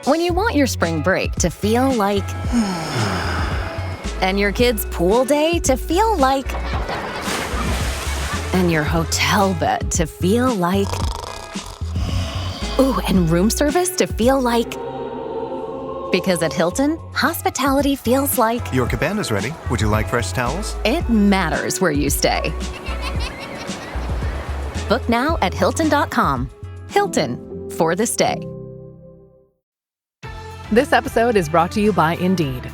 When you want your spring break to feel like... and your kids' pool day to feel like... and your hotel bed to feel like... ooh, and room service to feel like... because at Hilton, hospitality feels like... Your cabana's ready. Would you like fresh towels? it matters where you stay. Book now at Hilton.com. Hilton, for the stay. This episode is brought to you by Indeed.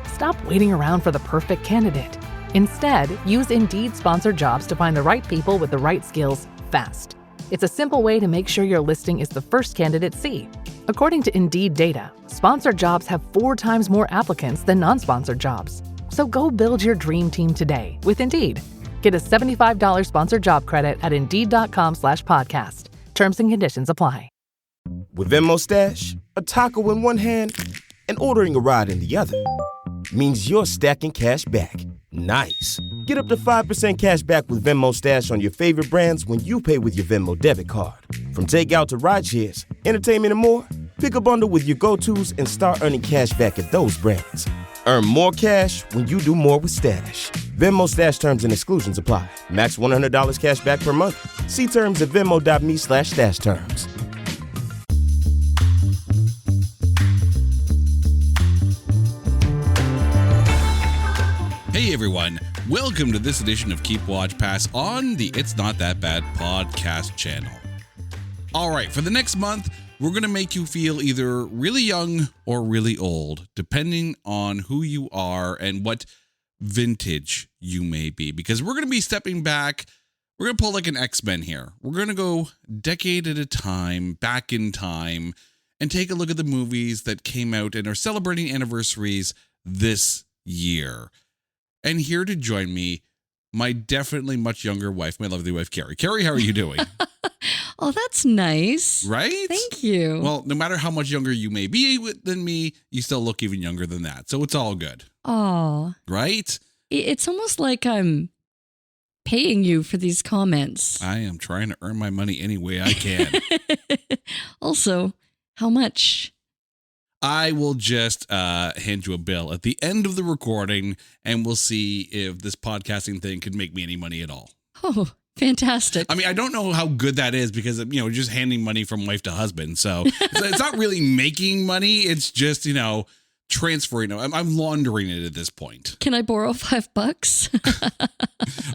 Stop waiting around for the perfect candidate. Instead, use Indeed sponsored jobs to find the right people with the right skills fast. It's a simple way to make sure your listing is the first candidates see. According to Indeed data, sponsored jobs have 4 times more applicants than non-sponsored jobs. So go build your dream team today with Indeed. Get a $75 sponsored job credit at Indeed.com/podcast. Terms and conditions apply. With Venmo Stash, a taco in one hand and ordering a ride in the other means you're stacking cash back. Nice. Get up to 5% cash back with Venmo Stash on your favorite brands when you pay with your Venmo debit card. From takeout to rideshares, entertainment and more, pick a bundle with your go-tos and start earning cash back at those brands. Earn more cash when you do more with Stash. Venmo Stash terms and exclusions apply. Max $100 cash back per month. See terms at venmo.me/stash terms. Hey everyone, welcome to this edition of Keep Watch Pass on the It's Not That Bad podcast channel. All right, for the next month, we're going to make you feel either really young or really old, depending on who you are and what vintage you may be, because we're going to be stepping back. We're going to pull like an X-Men here. We're going to go decade at a time, back in time, and take a look at the movies that came out and are celebrating anniversaries this year. And here to join me, my definitely much younger wife, my lovely wife, Carrie. Carrie, how are you doing? Oh, that's nice. Right? Thank you. Well, no matter how much younger you may be than me, you still look even younger than that. So it's all good. Oh, Right? it's almost like I'm paying you for these comments. I am trying to earn my money any way I can. Also, how much? I will just hand you a bill at the end of the recording, and we'll see if this podcasting thing could make me any money at all. Oh, fantastic. I mean, I don't know how good that is because, just handing money from wife to husband. So it's not really making money. It's just, transferring. I'm laundering it at this point. Can I borrow $5?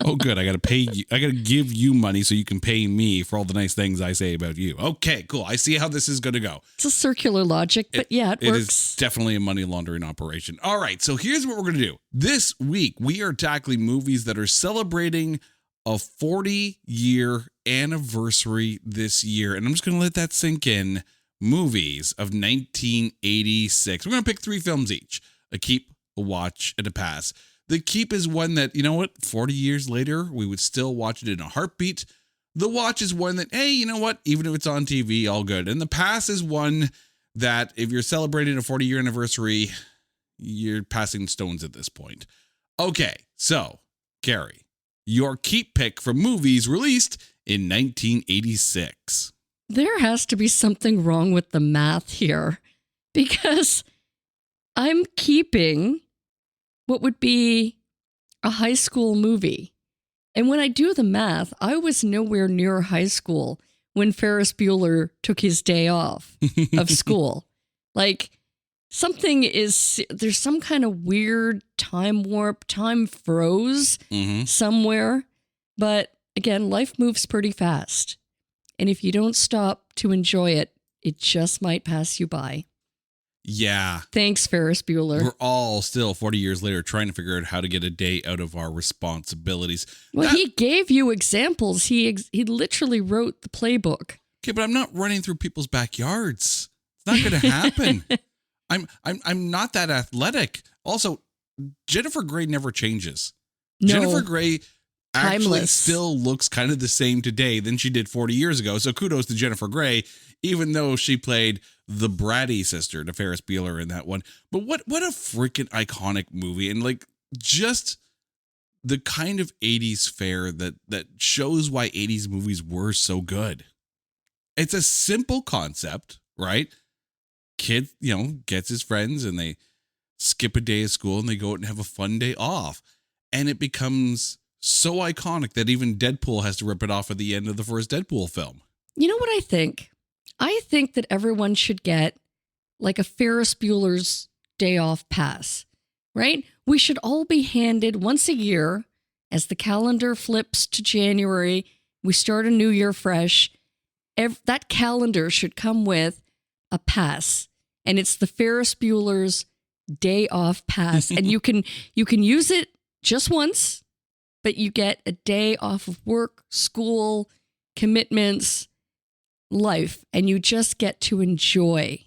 Oh, good. I got to pay you. I got to give you money so you can pay me for all the nice things I say about you. Okay, cool. I see how this is going to go. It's a circular logic, but it works. It is definitely a money laundering operation. All right. So here's what we're going to do. This week, we are tackling movies that are celebrating a 40-year anniversary this year. And I'm just going to let that sink in. Movies of 1986. We're going to pick 3 films each. A keep, a watch, and a pass. The keep is one that, 40 years later, we would still watch it in a heartbeat. The watch is one that, hey, even if it's on TV, all good. And the pass is one that if you're celebrating a 40-year anniversary, you're passing stones at this point. Okay, so, Carrie, your keep pick for movies released in 1986. There has to be something wrong with the math here, because I'm keeping what would be a high school movie. And when I do the math, I was nowhere near high school when Ferris Bueller took his day off of school. Like, there's some kind of weird time warp, time froze somewhere. But again, life moves pretty fast. And if you don't stop to enjoy it, it just might pass you by. Yeah. Thanks, Ferris Bueller. We're all still 40 years later trying to figure out how to get a day out of our responsibilities. Well, he gave you examples. He literally wrote the playbook. Okay, but I'm not running through people's backyards. It's not going to happen. I'm not that athletic. Also, Jennifer Grey never changes. No. Jennifer Grey actually Timeless. still looks kind of the same today than she did 40 years ago. So kudos to Jennifer Grey, even though she played the bratty sister to Ferris Bueller in that one. But what a freaking iconic movie. And just the kind of 80s fare that shows why 80s movies were so good. It's a simple concept, right? kid, gets his friends and they skip a day of school and they go out and have a fun day off. And it becomes so iconic that even Deadpool has to rip it off at the end of the first Deadpool film. You know what I think? I think that everyone should get like a Ferris Bueller's Day Off pass, right? We should all be handed once a year as the calendar flips to January. We start a new year fresh. That calendar should come with a pass, and it's the Ferris Bueller's Day Off pass. And you can use it just once, but you get a day off of work, school, commitments, life, and you just get to enjoy.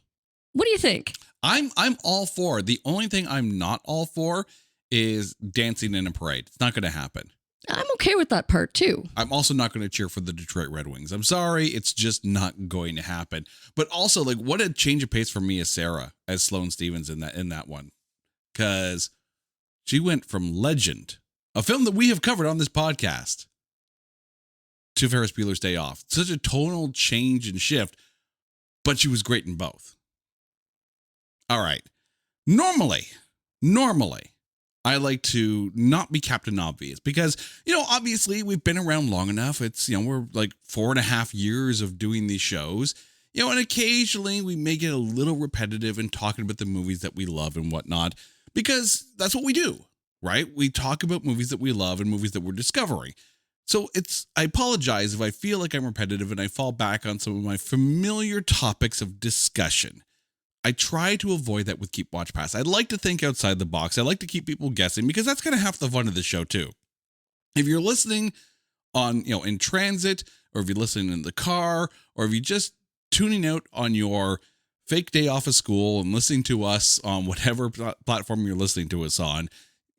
What do you think? I'm all for. The only thing I'm not all for is dancing in a parade. It's not going to happen. I'm okay with that part too. I'm also not going to cheer for the Detroit Red Wings. I'm sorry. It's just not going to happen. But also, like, what a change of pace for me as Sarah, as Sloane Stevens in that one. Because she went from Legend, a film that we have covered on this podcast, to Ferris Bueller's Day Off. Such a tonal change and shift, but she was great in both. All right. Normally, I like to not be Captain Obvious because, obviously we've been around long enough. It's, we're like 4.5 years of doing these shows, and occasionally we may get a little repetitive in talking about the movies that we love and whatnot, because that's what we do, right? We talk about movies that we love and movies that we're discovering. So I apologize if I feel like I'm repetitive and I fall back on some of my familiar topics of discussion. I try to avoid that with Keep Watch Pass. I like to think outside the box. I like to keep people guessing because that's kind of half the fun of the show too. If you're listening on, in transit, or if you're listening in the car, or if you're just tuning out on your fake day off of school and listening to us on whatever platform you're listening to us on,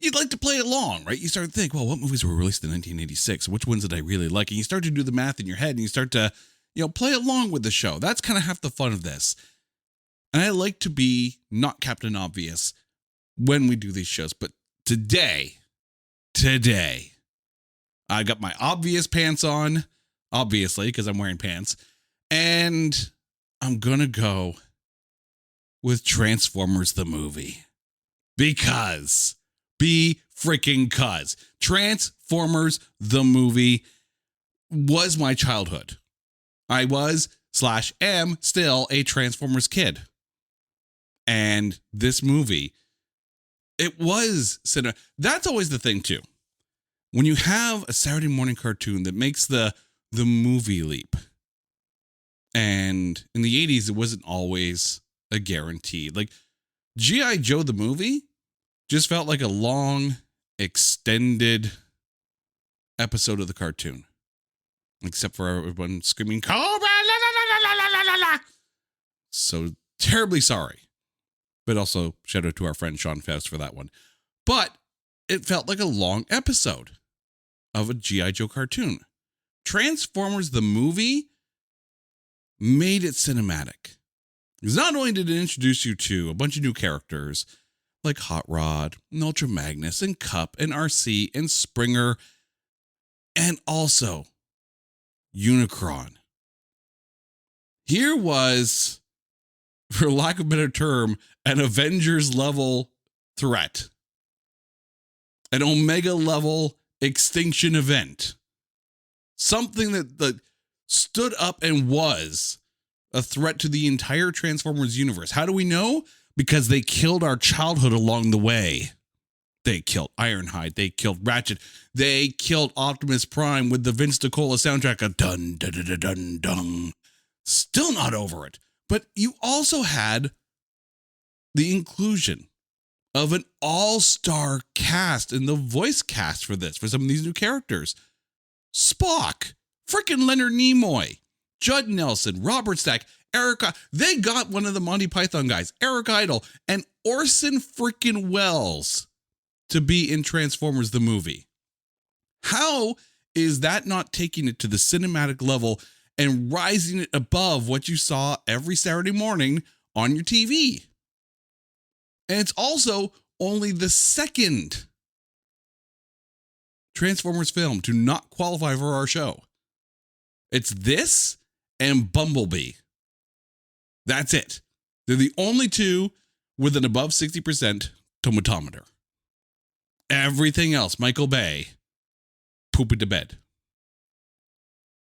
you'd like to play along, right? You start to think, well, what movies were released in 1986? Which ones did I really like? And you start to do the math in your head and you start to, play along with the show. That's kind of half the fun of this. And I like to be not Captain Obvious when we do these shows. But today, I got my obvious pants on, obviously, because I'm wearing pants. And I'm going to go with Transformers the movie. Because Transformers the movie was my childhood. I was/am still a Transformers kid. And this movie, it was cinema. That's always the thing too. When you have a Saturday morning cartoon that makes the movie leap. And in the 80s, it wasn't always a guarantee. Like G.I. Joe the movie just felt like a long, extended episode of the cartoon. Except for everyone screaming, Cobra! La, la, la, la, la, la, la. So terribly sorry. But also shout out to our friend Sean Faust for that one. But it felt like a long episode of a G.I. Joe cartoon. Transformers the movie made it cinematic. Because not only did it introduce you to a bunch of new characters like Hot Rod, and Ultra Magnus, and Cup, and RC, and Springer, and also Unicron. Here was, for lack of a better term, an Avengers level threat. An Omega level extinction event. Something that stood up and was a threat to the entire Transformers universe. How do we know? Because they killed our childhood along the way. They killed Ironhide. They killed Ratchet. They killed Optimus Prime with the Vince DiCola soundtrack of dun dun dun dun dun dun. Still not over it. But you also had the inclusion of an all-star cast and the voice cast for some of these new characters. Spock, freaking Leonard Nimoy, Judd Nelson, Robert Stack, they got one of the Monty Python guys, Eric Idle, and Orson freaking Welles to be in Transformers the movie. How is that not taking it to the cinematic level and rising it above what you saw every Saturday morning on your TV? And it's also only the second Transformers film to not qualify for our show. It's this and Bumblebee. That's it. They're the only two with an above 60% tomatometer. Everything else, Michael Bay, poop it to bed.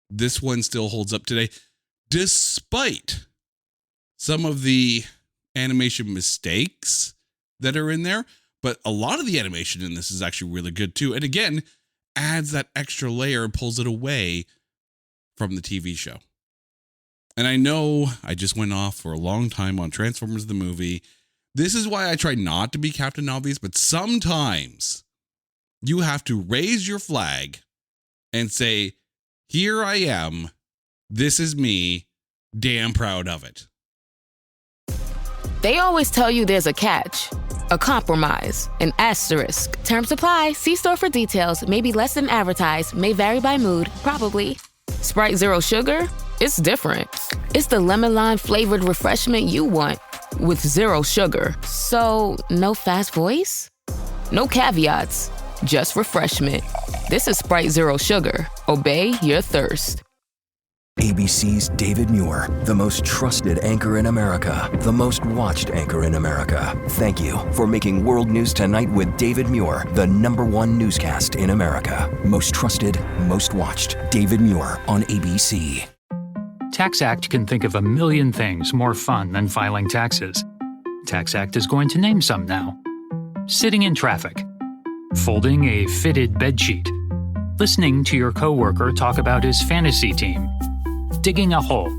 This one still holds up today, despite some of the animation mistakes that are in there. But a lot of the animation in this is actually really good too. And again, adds that extra layer and pulls it away from the TV show. And I know I just went off for a long time on Transformers the movie. This is why I try not to be Captain Obvious, but sometimes you have to raise your flag and say, here I am. This is me. Damn proud of it. They always tell you there's a catch, a compromise, an asterisk. Terms apply. See store for details. May be less than advertised. May vary by mood. Probably. Sprite Zero Sugar? It's different. It's the lemon lime flavored refreshment you want with zero sugar. So, no fast voice? No caveats. Just refreshment. This is Sprite Zero Sugar. Obey your thirst. ABC's David Muir, the most trusted anchor in America, the most watched anchor in America. Thank you for making World News Tonight with David Muir the #1 newscast in America. Most trusted, most watched. David Muir on ABC. TaxAct can think of a million things more fun than filing taxes. TaxAct is going to name some now. Sitting in traffic. Folding a fitted bedsheet. Listening to your coworker talk about his fantasy team. Digging a hole.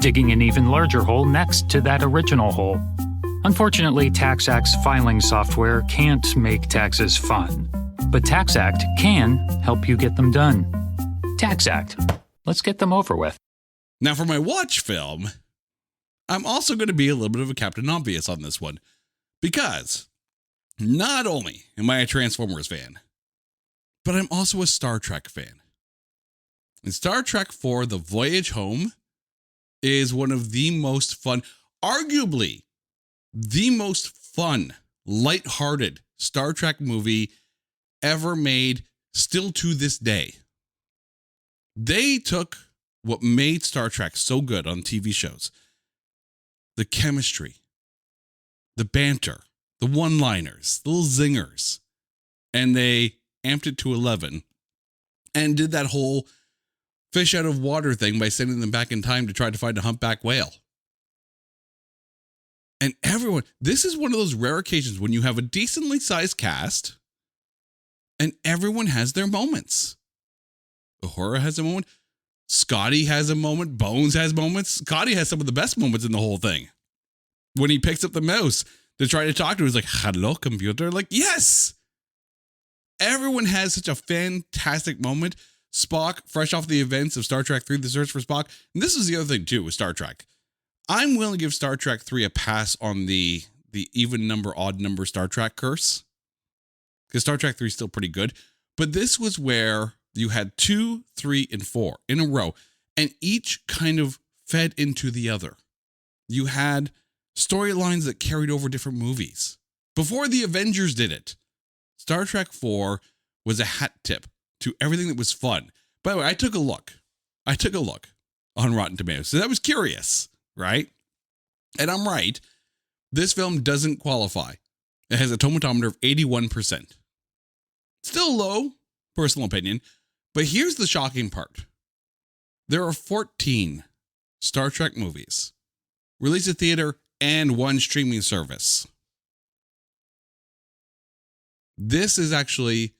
Digging an even larger hole next to that original hole. Unfortunately, TaxAct's filing software can't make taxes fun. But TaxAct can help you get them done. TaxAct. Let's get them over with. Now, for my watch film, I'm also going to be a little bit of a Captain Obvious on this one. Because not only am I a Transformers fan, but I'm also a Star Trek fan. And Star Trek IV, The Voyage Home, is one of the most fun, arguably the most fun, lighthearted Star Trek movie ever made, still to this day. They took what made Star Trek so good on TV shows, the chemistry, the banter, the one-liners, the little zingers, and they amped it to 11 and did that whole fish out of water thing by sending them back in time to try to find a humpback whale. And everyone, this is one of those rare occasions when you have a decently sized cast and everyone has their moments. Uhura has a moment. Scotty has a moment. Bones has moments. Scotty has some of the best moments in the whole thing. When he picks up the mouse to try to talk to him, he's like, hello, computer. Like, yes. Everyone has such a fantastic moment. Spock, fresh off the events of Star Trek 3, The Search for Spock. And this is the other thing, too, with Star Trek. I'm willing to give Star Trek 3 a pass on the even number, odd number Star Trek curse. Because Star Trek 3 is still pretty good. But this was where you had 2, 3, and 4 in a row. And each kind of fed into the other. You had storylines that carried over different movies. Before the Avengers did it, Star Trek 4 was a hat tip to everything that was fun. By the way, I took a look on Rotten Tomatoes. So I was curious, right? And I'm right. This film doesn't qualify. It has a tomatometer of 81%. Still low, personal opinion. But here's the shocking part. There are 14 Star Trek movies released at theater and 1 streaming service. This is actually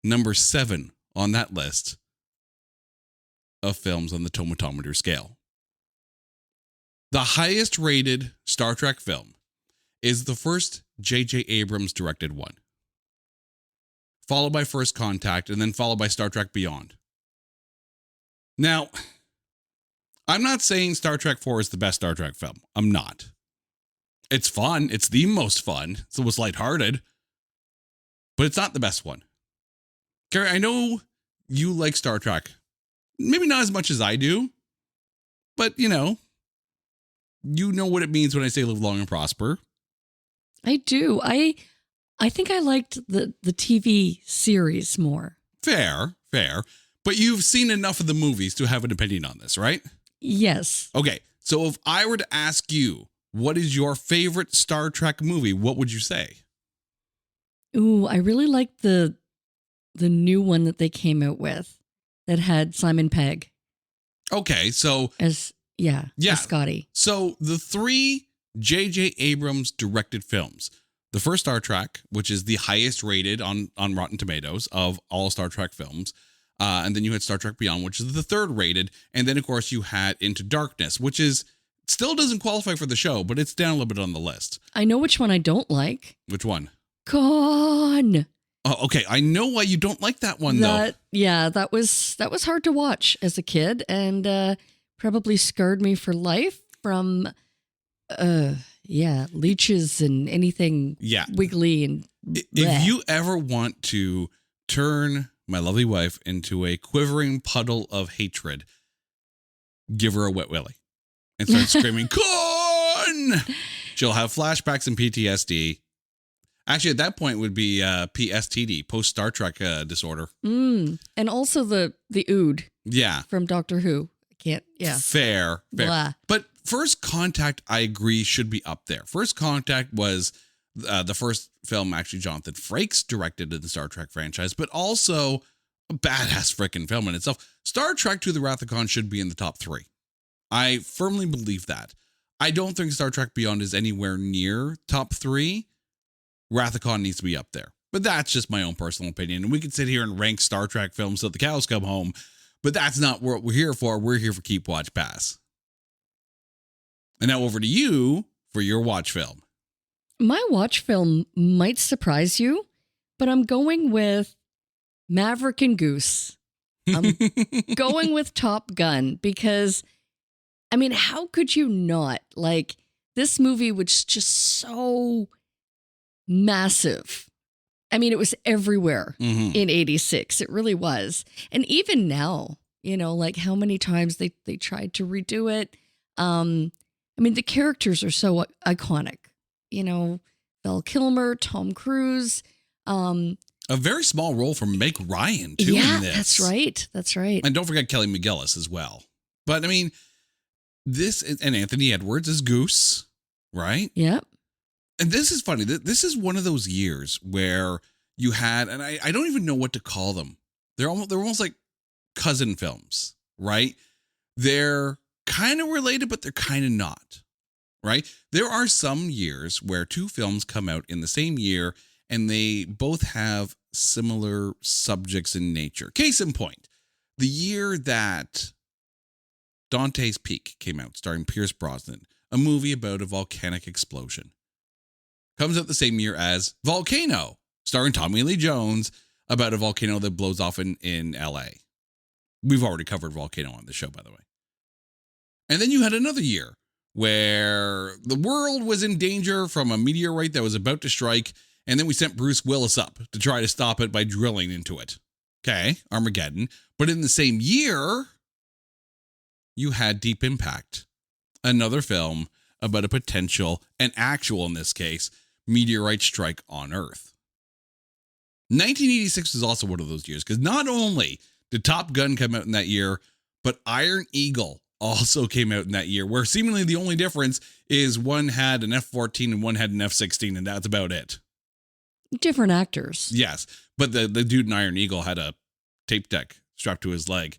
number 7 on that list of films on the tomatometer scale. The highest rated Star Trek film is the first J.J. Abrams directed one, followed by First Contact, and then followed by Star Trek Beyond. Now, I'm not saying Star Trek 4 is the best Star Trek film. I'm not. It's fun. It's the most fun. It's the most lighthearted. But it's not the best one. Carrie, I know you like Star Trek. Maybe not as much as I do. But, you know what it means when I say live long and prosper. I do. I think I liked the TV series more. Fair. But you've seen enough of the movies to have an opinion on this, right? Yes. Okay. So if I were to ask you what is your favorite Star Trek movie? What would you say? Ooh, I really like the new one that they came out with that had Simon Pegg Okay, so as as Scotty. So the 3 J.J. Abrams directed films. The first Star Trek, which is the highest rated on Rotten Tomatoes of all Star Trek films. And then you had Star Trek Beyond, which is the 3rd rated. And then, of course, you had Into Darkness, which is still doesn't qualify for the show, but it's down a little bit on the list. I know which one I don't like. Which one? Gone. Oh, okay. I know why you don't like that one, though. Yeah, that was hard to watch as a kid, and probably scarred me for life from leeches and anything wiggly and if you ever want to turn my lovely wife into a quivering puddle of hatred, give her a wet willy and start screaming corn. She'll have flashbacks and PTSD. Actually, at that point would be PSTD, post Star Trek disorder. And also the ood. Yeah. From Doctor Who. I can't. Yeah. Fair. Blah. But First Contact, I agree, should be up there. First Contact was the first film actually Jonathan Frakes directed in the Star Trek franchise, but also a badass freaking film in itself. Star Trek to the Wrath of Khan should be in the top 3. I firmly believe that. I don't think Star Trek Beyond is anywhere near top 3. Wrath of Khan needs to be up there. But that's just my own personal opinion. And we could sit here and rank Star Trek films till the cows come home, but that's not what we're here for. We're here for Keep Watch Pass. And now over to you for your watch film. My watch film might surprise you, but I'm going with Maverick and Goose. I'm going with Top Gun because, I mean, how could you not? Like, this movie was just so massive. I mean, it was everywhere in 86. It really was. And even now, like how many times they tried to redo it. I mean, the characters are so iconic. Val Kilmer, Tom Cruise. A very small role for Meg Ryan, too, in this. That's right. That's right. And don't forget Kelly McGillis as well. But, I mean, this, and Anthony Edwards is Goose, right? Yep. And this is funny. This is one of those years where you had, and I don't even know what to call them. They're almost like cousin films, right? They're kind of related, but they're kind of not, right? There are some years where 2 films come out in the same year and they both have similar subjects in nature. Case in point, the year that Dante's Peak came out, starring Pierce Brosnan, a movie about a volcanic explosion, comes out the same year as Volcano, starring Tommy Lee Jones, about a volcano that blows off in LA. We've already covered Volcano on the show, by the way. And then you had another year where the world was in danger from a meteorite that was about to strike, and then we sent Bruce Willis up to try to stop it by drilling into it. Okay, Armageddon. But in the same year, you had Deep Impact, another film about a potential, and actual in this case, meteorite strike on Earth. 1986 is also one of those years, because not only did Top Gun come out in that year, but Iron Eagle also came out in that year, where seemingly the only difference is one had an F-14 and one had an F-16, and that's about it. Different actors. Yes, but the dude in Iron Eagle had a tape deck strapped to his leg.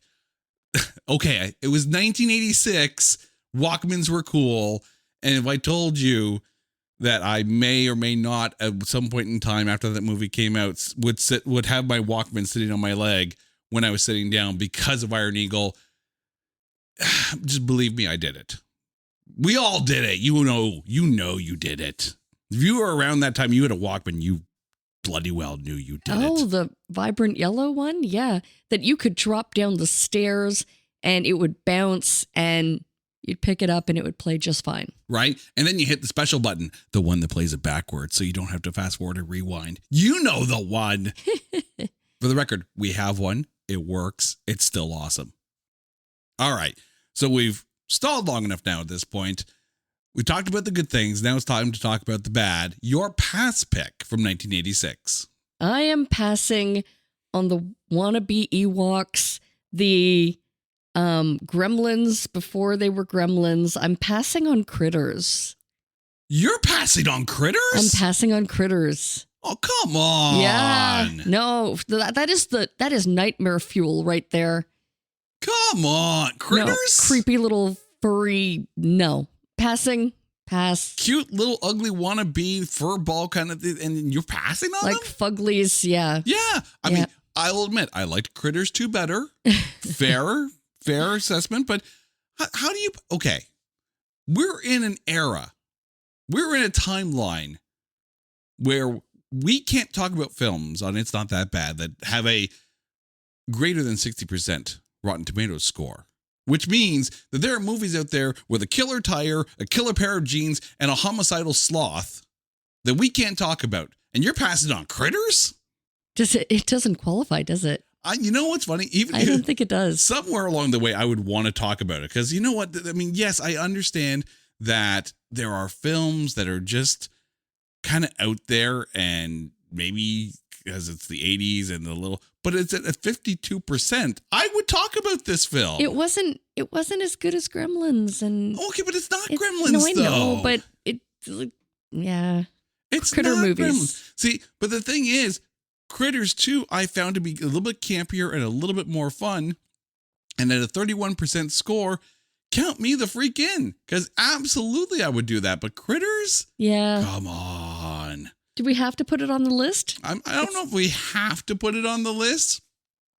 Okay, it was 1986. Walkmans were cool. And if I told you that I may or may not at some point in time after that movie came out would have my Walkman sitting on my leg when I was sitting down because of Iron Eagle, just believe me, I did it. We all did it. You know you did it. If you were around that time, you had a Walkman, you bloody well knew you did it. Oh, the vibrant yellow one? Yeah. That you could drop down the stairs and it would bounce and you'd pick it up and it would play just fine. Right? And then you hit the special button, the one that plays it backwards so you don't have to fast forward or rewind. You know the one. For the record, we have one. It works. It's still awesome. All right. So we've stalled long enough now at this point. We talked about the good things. Now it's time to talk about the bad. Your pass pick from 1986. I am passing on the wannabe Ewoks, the Gremlins before they were Gremlins. I'm passing on Critters. You're passing on Critters? I'm passing on Critters. Oh, come on. Yeah. No, that is nightmare fuel right there. Come on. Critters? No, creepy little furry. No. Passing. Pass. Cute little ugly wannabe fur ball kind of thing, and you're passing on like them? Fuglies, yeah. Yeah. I mean, I'll admit, I liked Critters 2 better. Fair assessment, but how do you... Okay. We're in an era. We're in a timeline where we can't talk about films on It's Not That Bad that have a greater than 60% Rotten Tomatoes score, which means that there are movies out there with a killer tire, a killer pair of jeans, and a homicidal sloth that we can't talk about. And you're passing on Critters? It doesn't qualify, does it? You know what's funny? I don't think it does. Somewhere along the way, I would want to talk about it because you know what? I mean, yes, I understand that there are films that are just kind of out there and maybe because it's the 80s and but it's at 52%. I would talk about this film. It wasn't as good as Gremlins and okay, but it's not Gremlins. No, I though. know, but yeah. It's Critter not movies. Gremlins. See, but the thing is, Critters 2 I found to be a little bit campier and a little bit more fun. And at a 31% score, count me the freak in. Because absolutely I would do that. But Critters? Yeah. Come on. Do we have to put it on the list? I don't know if we have to put it on the list.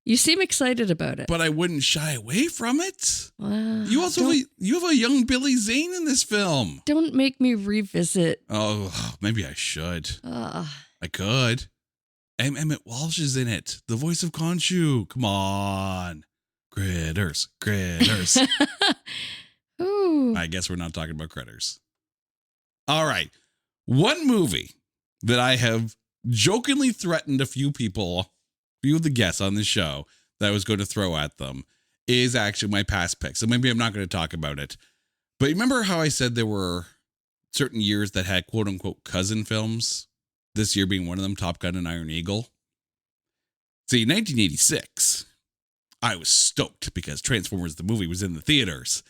You seem excited about it. But I wouldn't shy away from it. You also you have a young Billy Zane in this film. Don't make me revisit. Oh, maybe I should. I could. Emmett Walsh is in it. The voice of Khonshu. Come on. Critters. Ooh. I guess we're not talking about Critters. All right. One movie that I have jokingly threatened a few of the guests on the show that I was going to throw at them is actually my past pick. So maybe I'm not going to talk about it. But remember how I said there were certain years that had quote unquote cousin films? This year being one of them, Top Gun and Iron Eagle. See, 1986, I was stoked because Transformers the movie was in the theaters.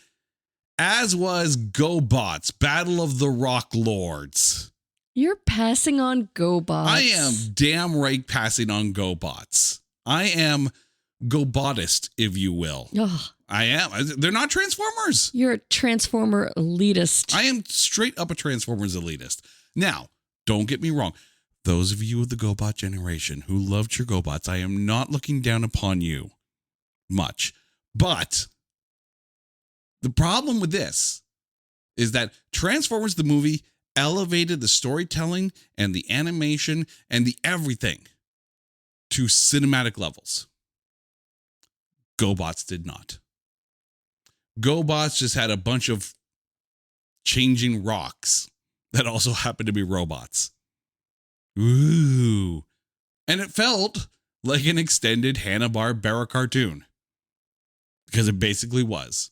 As was GoBots, Battle of the Rock Lords. You're passing on GoBots. I am damn right passing on GoBots. I am GoBotist, if you will. Ugh. I am. They're not Transformers. You're a Transformer elitist. I am straight up a Transformers elitist. Now, don't get me wrong. Those of you of the GoBot generation who loved your GoBots, I am not looking down upon you much. But the problem with this is that Transformers the movie elevated the storytelling and the animation and the everything to cinematic levels. GoBots did not. GoBots just had a bunch of changing rocks that also happened to be robots. Ooh. And it felt like an extended Hanna-Barbera cartoon. Because it basically was.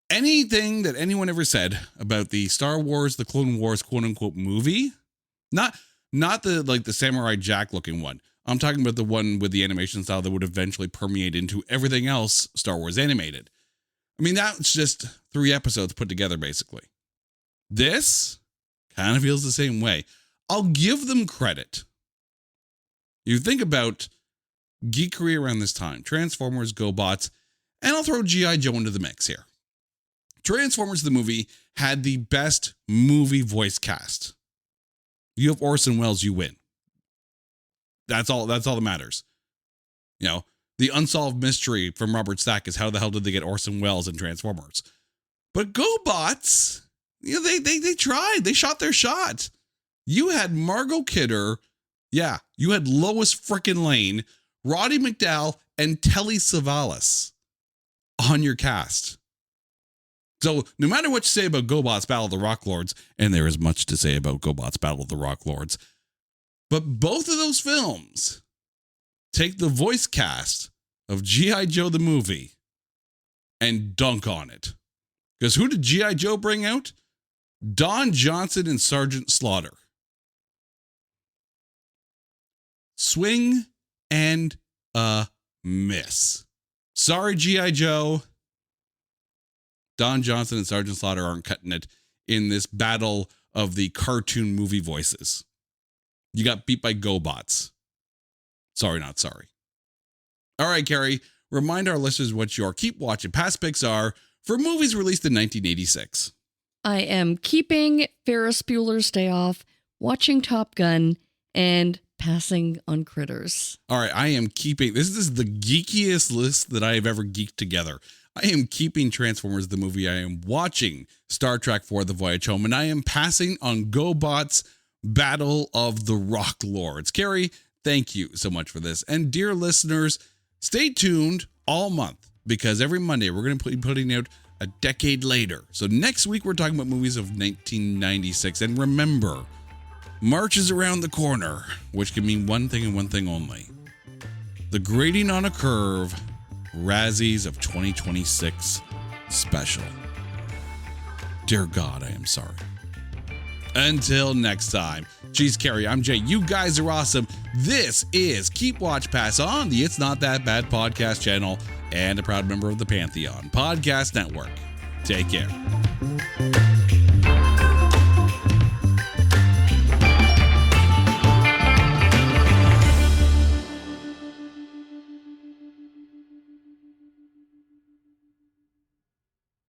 Anything that anyone ever said about the Star Wars, the Clone Wars, quote unquote movie, not the Samurai Jack looking one. I'm talking about the one with the animation style that would eventually permeate into everything else Star Wars animated. I mean, that's just 3 episodes put together, basically. This kind of feels the same way. I'll give them credit. You think about geekery around this time, Transformers, GoBots, and I'll throw G.I. Joe into the mix here. Transformers the movie had the best movie voice cast. You have Orson Welles, you win. That's all that matters. You know, the unsolved mystery from Robert Stack is how the hell did they get Orson Welles in Transformers? But GoBots, you know, they tried. They shot their shot. You had Margot Kidder. Yeah, you had Lois frickin' Lane, Roddy McDowall, and Telly Savalas on your cast. So no matter what you say about GoBots Battle of the Rock Lords, and there is much to say about GoBots Battle of the Rock Lords, but both of those films take the voice cast of G.I. Joe the movie and dunk on it. Because who did G.I. Joe bring out? Don Johnson and Sergeant Slaughter. Swing and a miss. Sorry, G.I. Joe. Don Johnson and Sergeant Slaughter aren't cutting it in this battle of the cartoon movie voices. You got beat by GoBots. Sorry, not sorry. All right, Carrie, remind our listeners what your Keep Watch and Pass picks are for movies released in 1986. I am keeping Ferris Bueller's Day Off, watching Top Gun, and passing on Critters. All right, I am keeping, this is the geekiest list that I have ever geeked together. I am keeping Transformers, the movie. I am watching Star Trek IV: The Voyage Home, and I am passing on GoBots Battle of the Rock Lords. Carrie, thank you so much for this. And dear listeners, stay tuned all month, because every Monday we're going to be putting out a decade later. So next week we're talking about movies of 1996. And remember, March is around the corner, which can mean one thing and one thing only. The Grading on a Curve Razzies of 2026 special. Dear God, I am sorry. Until next time, she's Carrie, I'm Jay. You guys are awesome. This is Keep Watch Pass on the It's Not That Bad podcast channel and a proud member of the Pantheon Podcast Network. Take care.